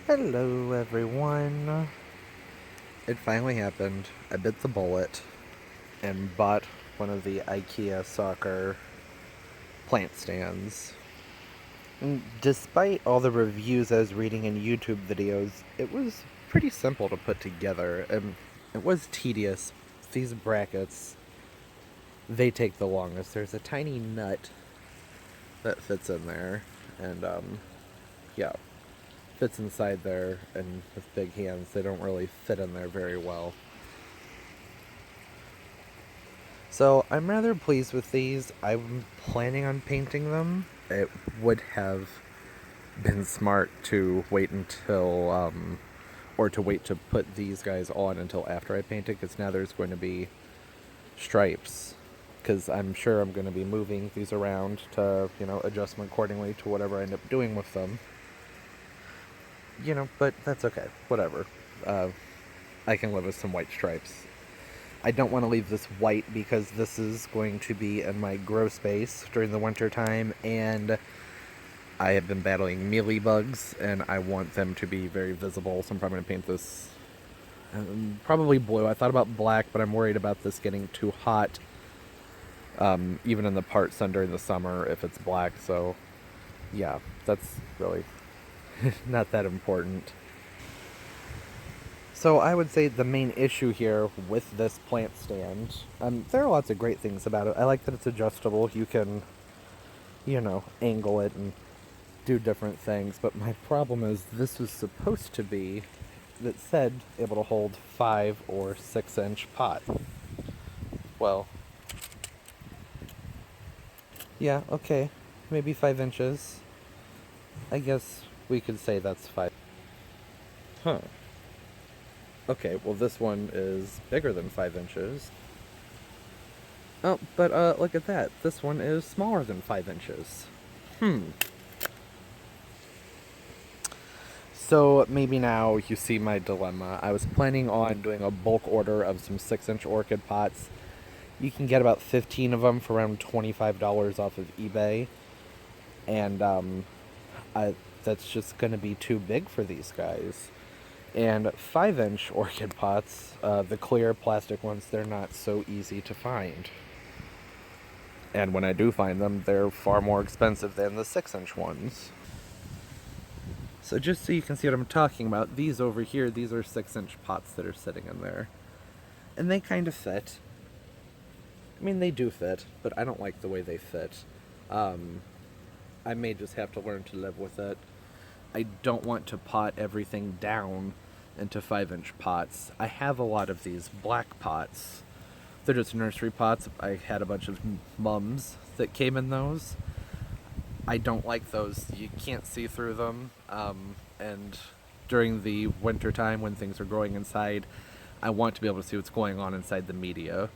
Hello everyone. It finally happened. I bit the bullet and bought one of the Ikea soccer plant stands. And despite all the reviews I was reading in YouTube videos, it was pretty simple to put together, and it was tedious. These brackets, they take the longest. There's a tiny nut that fits in there, and yeah, fits inside there, and with big hands, they don't really fit in there very well. So I'm rather pleased with these. I'm planning on painting them. It would have been smart to wait until, or to wait to put these guys on until after I paint it, because now there's going to be stripes. Because I'm sure I'm going to be moving these around to, adjust them accordingly to whatever I end up doing with them. But that's okay. Whatever. Uh, I can live with some white stripes. I don't want to leave this white because this is going to be in my grow space during the winter time, and I have been battling mealybugs, and I want them to be very visible, so I'm probably going to paint this probably blue. I thought about black, but I'm worried about this getting too hot, even in the part sun during the summer if it's black, so yeah, that's really not that important. So I would say the main issue here with this plant stand, there are lots of great things about it. I like that it's adjustable. You can, angle it and do different things. But my problem is this was supposed to be, that said, able to hold 5 or 6 inch pot. Well, yeah, okay, maybe 5 inches. I guess we could say that's 5. Huh. Okay, well this one is bigger than 5 inches. Oh, but look at that. This one is smaller than 5 inches. So maybe now you see my dilemma. I was planning on doing a bulk order of some 6-inch orchid pots. You can get about 15 of them for around $25 off of eBay. And that's just going to be too big for these guys. And 5-inch orchid pots, the clear plastic ones, they're not so easy to find. And when I do find them, they're far more expensive than the 6-inch ones. So just so you can see what I'm talking about, these over here, these are 6-inch pots that are sitting in there. And they kind of fit. I mean, they do fit, but I don't like the way they fit. I may just have to learn to live with it. I don't want to pot everything down into 5-inch pots. I have a lot of these black pots. They're just nursery pots. I had a bunch of mums that came in those. I don't like those. You can't see through them. And during the winter time when things are growing inside, I want to be able to see what's going on inside the media.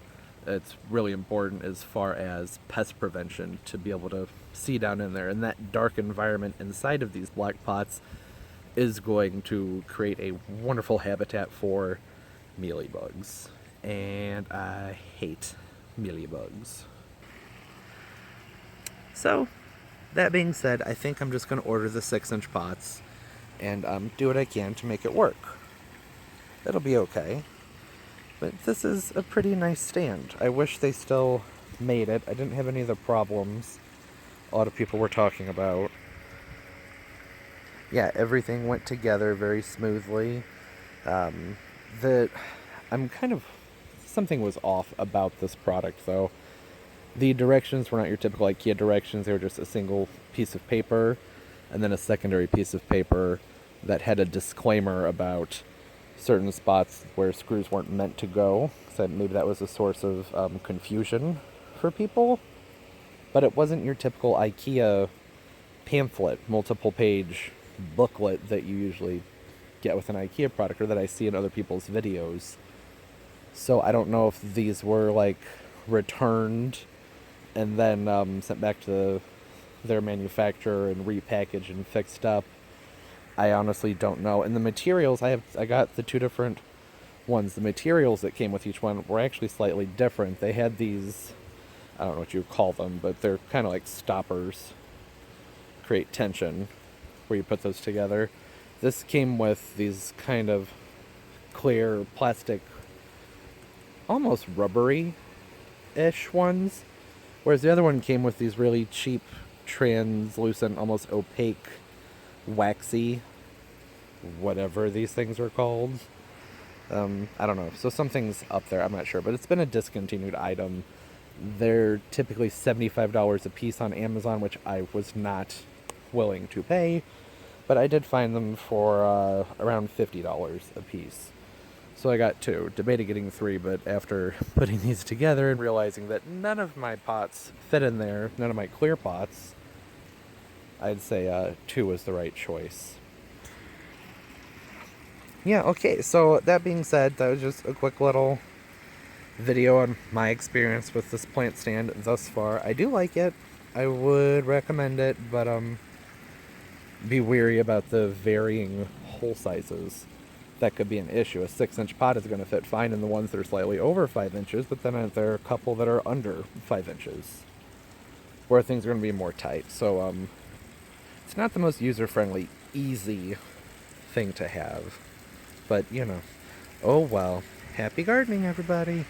It's really important as far as pest prevention to be able to see down in there. And that dark environment inside of these black pots is going to create a wonderful habitat for mealybugs. And I hate mealybugs. So, that being said, I think I'm just going to order the 6-inch pots and do what I can to make it work. It'll be okay. But this is a pretty nice stand. I wish they still made it. I didn't have any of the problems a lot of people were talking about. Yeah, everything went together very smoothly. The I'm kind of something was off about this product though. The directions were not your typical IKEA directions. They were just a single piece of paper and then a secondary piece of paper that had a disclaimer about certain spots where screws weren't meant to go. So maybe that was a source of confusion for people. But it wasn't your typical IKEA pamphlet, multiple page booklet that you usually get with an IKEA product or that I see in other people's videos. So I don't know if these were like returned and then sent back to their manufacturer and repackaged and fixed up. I honestly don't know. And the materials, I got the 2 different ones. The materials that came with each one were actually slightly different. They had these, I don't know what you call them, but they're kind of like stoppers, create tension where you put those together. This came with these kind of clear plastic, almost rubbery-ish ones, whereas the other one came with these really cheap, translucent, almost opaque, waxy, whatever these things are called. I don't know. So something's up there. I'm not sure, but it's been a discontinued item. They're typically $75 a piece on Amazon, which I was not willing to pay, but I did find them for around $50 a piece. So I got two. Debated getting three, but after putting these together and realizing that none of my pots fit in there, none of my clear pots, I'd say two was the right choice. Yeah, okay, so that being said, that was just a quick little video on my experience with this plant stand thus far. I do like it. I would recommend it, but be wary about the varying hole sizes. That could be an issue. A 6-inch pot is going to fit fine in the ones that are slightly over 5 inches, but then there are a couple that are under 5 inches, where things are going to be more tight. So it's not the most user-friendly, easy thing to have. But, you know, oh well. Happy gardening, everybody!